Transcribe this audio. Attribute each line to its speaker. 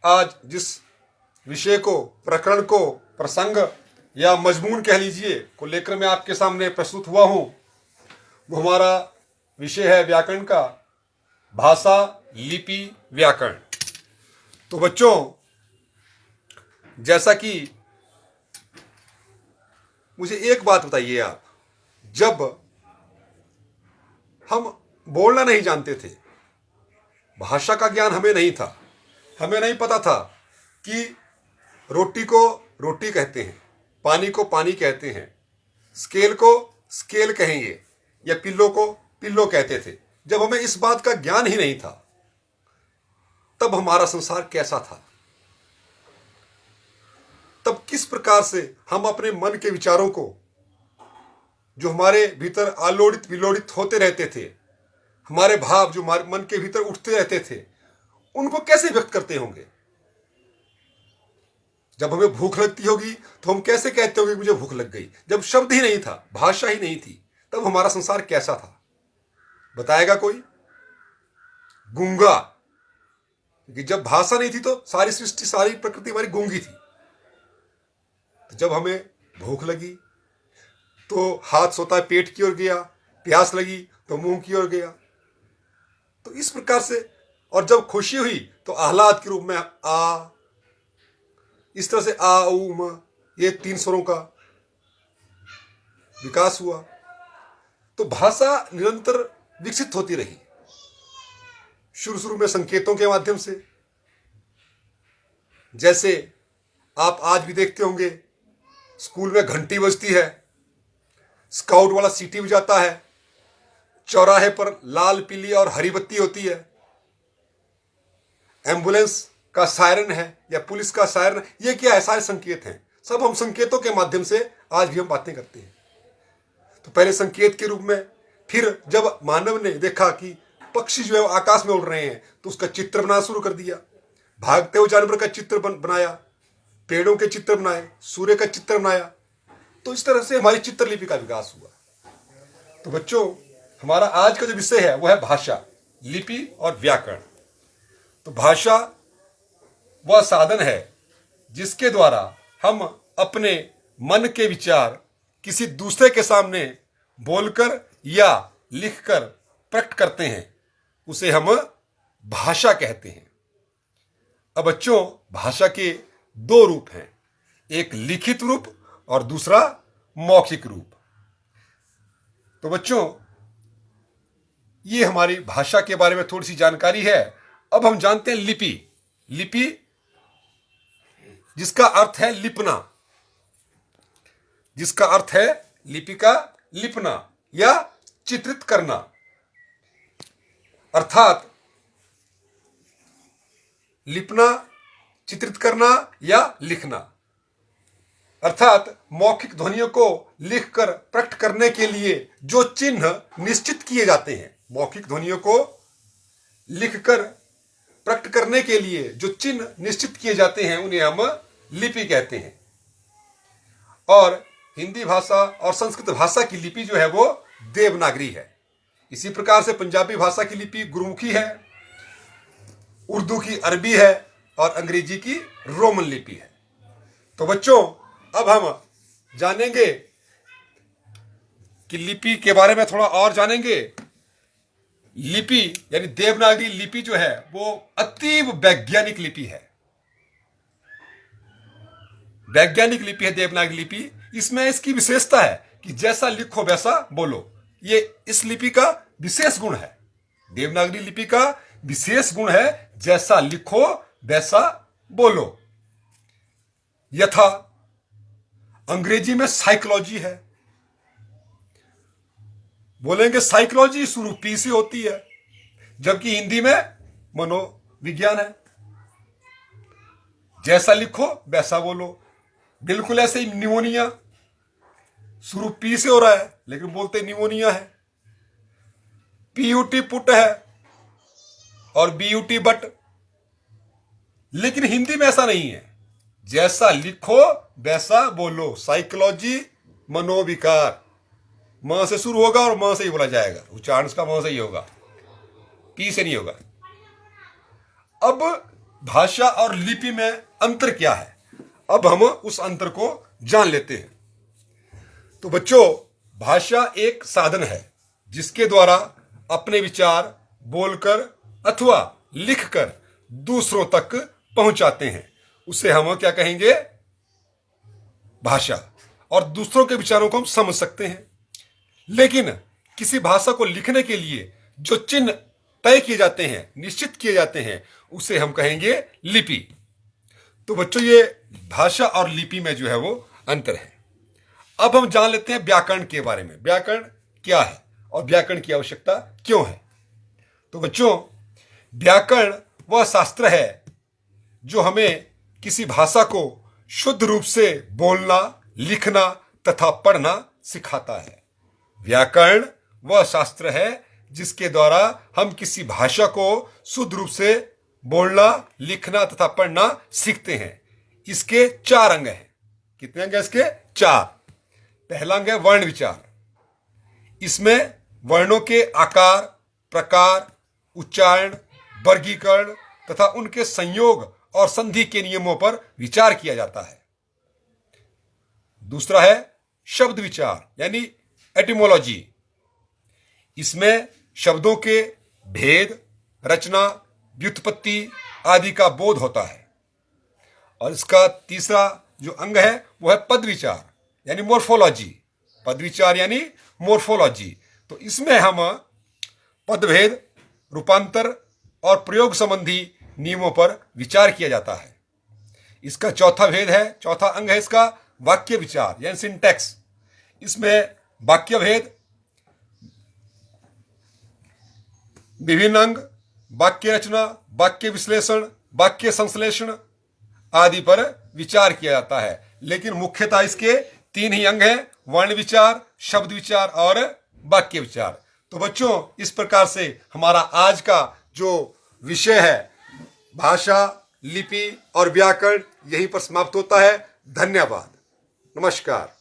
Speaker 1: आज जिस विषय को, प्रकरण को, प्रसंग या मजमून कह लीजिए को लेकर मैं आपके सामने प्रस्तुत हुआ हूं, वो हमारा विषय है व्याकरण का, भाषा, लिपि, व्याकरण। तो बच्चों, जैसा कि मुझे एक बात बताइए आप, जब हम बोलना नहीं जानते थे, भाषा का ज्ञान हमें नहीं था, हमें नहीं पता था कि रोटी को रोटी कहते हैं, पानी को पानी कहते हैं, स्केल को स्केल कहेंगे या पिल्लो को पिल्लो कहते थे। जब हमें इस बात का ज्ञान ही नहीं था, तब हमारा संसार कैसा था? तब किस प्रकार से हम अपने मन के विचारों को, जो हमारे भीतर आलोड़ित विलोड़ित होते रहते थे, हमारे भाव जो हमारे मन के भीतर उठते रहते थे, उनको कैसे व्यक्त करते होंगे? जब हमें भूख लगती होगी तो हम कैसे कहते होंगे मुझे भूख लग गई? जब शब्द ही नहीं था, भाषा ही नहीं थी, तब हमारा संसार कैसा था? बताएगा कोई? गूंगा। क्योंकि जब भाषा नहीं थी तो सारी सृष्टि, सारी प्रकृति हमारी गूंगी थी। तो जब हमें भूख लगी तो हाथ सोता पेट की ओर गया, प्यास लगी तो मुंह की ओर गया। तो इस प्रकार से, और जब खुशी हुई तो आह्लाद के रूप में आ, इस तरह से आ ऊ म, ये 3 स्वरों का विकास हुआ। तो भाषा निरंतर विकसित होती रही, शुरू में संकेतों के माध्यम से। जैसे आप आज भी देखते होंगे, स्कूल में घंटी बजती है, स्काउट वाला सीटी बजाता है, चौराहे पर लाल, पीली और हरी बत्ती होती है, एम्बुलेंस का सायरन है या पुलिस का सायरन। ये क्या है? सारे संकेत हैं। सब हम संकेतों के माध्यम से आज भी हम बातें करते हैं। तो पहले संकेत के रूप में, फिर जब मानव ने देखा कि पक्षी जो है आकाश में उड़ रहे हैं तो उसका चित्र बनाना शुरू कर दिया। भागते हुए जानवर का चित्र बनाया, पेड़ों के चित्र बनाए, सूर्य का चित्र बनाया। तो इस तरह से हमारी चित्रलिपि का विकास हुआ। तो बच्चों, हमारा आज का जो विषय है वो है भाषा, लिपि और व्याकरण। तो भाषा वह साधन है जिसके द्वारा हम अपने मन के विचार किसी दूसरे के सामने बोलकर या लिखकर प्रकट करते हैं, उसे हम भाषा कहते हैं। अब बच्चों, भाषा के 2 रूप हैं, एक लिखित रूप और दूसरा मौखिक रूप। तो बच्चों, ये हमारी भाषा के बारे में थोड़ी सी जानकारी है। अब हम जानते हैं लिपि। लिपि जिसका अर्थ है लिपना, जिसका अर्थ है लिपि का लिपना या चित्रित करना, अर्थात लिपना, चित्रित करना या लिखना, अर्थात मौखिक ध्वनियों को लिखकर प्रकट करने के लिए जो चिन्ह निश्चित किए जाते हैं, मौखिक ध्वनियों को लिखकर प्रकट करने के लिए जो चिन्ह निश्चित किए जाते हैं, उन्हें हम लिपि कहते हैं। और हिंदी भाषा और संस्कृत भाषा की लिपि जो है वो देवनागरी है। इसी प्रकार से पंजाबी भाषा की लिपि गुरुमुखी है, उर्दू की अरबी है और अंग्रेजी की रोमन लिपि है। तो बच्चों, अब हम जानेंगे कि लिपि के बारे में थोड़ा और जानेंगे। लिपि यानी देवनागरी लिपि जो है वो अतीव वैज्ञानिक लिपि है। वैज्ञानिक लिपि है देवनागरी लिपि। इसमें इसकी विशेषता है कि जैसा लिखो वैसा बोलो। ये इस लिपि का विशेष गुण है। देवनागरी लिपि का विशेष गुण है जैसा लिखो वैसा बोलो। यथा अंग्रेजी में साइकोलॉजी है, बोलेंगे साइकोलॉजी शुरू पी से होती है, जबकि हिंदी में मनोविज्ञान है। जैसा लिखो वैसा बोलो। बिल्कुल ऐसे ही निमोनिया शुरू पी से हो रहा है लेकिन बोलते निमोनिया है। पीयूटी पुट है और बीयूटी बट, लेकिन हिंदी में ऐसा नहीं है। जैसा लिखो वैसा बोलो। साइकोलॉजी मनोविकार, म से शुरू होगा और म से ही बोला जाएगा, उच्चारण का म से ही होगा, पी से नहीं होगा। अब भाषा और लिपि में अंतर क्या है, अब हम उस अंतर को जान लेते हैं। तो बच्चों, भाषा एक साधन है जिसके द्वारा अपने विचार बोलकर अथवा लिखकर दूसरों तक पहुंचाते हैं, उसे हम क्या कहेंगे, भाषा। और दूसरों के विचारों को हम समझ सकते हैं। लेकिन किसी भाषा को लिखने के लिए जो चिन्ह तय किए जाते हैं, निश्चित किए जाते हैं, उसे हम कहेंगे लिपि। तो बच्चों, ये भाषा और लिपि में जो है वो अंतर है। अब हम जान लेते हैं व्याकरण के बारे में। व्याकरण क्या है और व्याकरण की आवश्यकता क्यों है। तो बच्चों, व्याकरण वह शास्त्र है जो हमें किसी भाषा को शुद्ध रूप से बोलना, लिखना तथा पढ़ना सिखाता है। व्याकरण वह शास्त्र है जिसके द्वारा हम किसी भाषा को शुद्ध रूप से बोलना, लिखना तथा पढ़ना सीखते हैं। इसके 4 अंग हैं। कितने अंग हैं इसके? 4। पहला अंग है वर्ण विचार। इसमें वर्णों के आकार, प्रकार, उच्चारण, वर्गीकरण तथा उनके संयोग और संधि के नियमों पर विचार किया जाता है। दूसरा है शब्द विचार यानी एटिमोलॉजी। इसमें शब्दों के भेद, रचना, व्युत्पत्ति आदि का बोध होता है। और इसका तीसरा जो अंग है वो है पद विचार यानी मोर्फोलॉजी। पद विचार यानी मोर्फोलॉजी। तो इसमें हम पदभेद, रूपांतर और प्रयोग संबंधी नियमों पर विचार किया जाता है। इसका चौथा अंग है इसका वाक्य विचार यानी सिंटैक्स। इसमें वाक्य भेद, विभिन्न अंग, वाक्य रचना, वाक्य विश्लेषण, वाक्य संश्लेषण आदि पर विचार किया जाता है। लेकिन मुख्यतः इसके 3 ही अंग हैं, वर्ण विचार, शब्द विचार और वाक्य विचार। तो बच्चों, इस प्रकार से हमारा आज का जो विषय है भाषा, लिपि और व्याकरण यहीं पर समाप्त होता है। धन्यवाद। नमस्कार।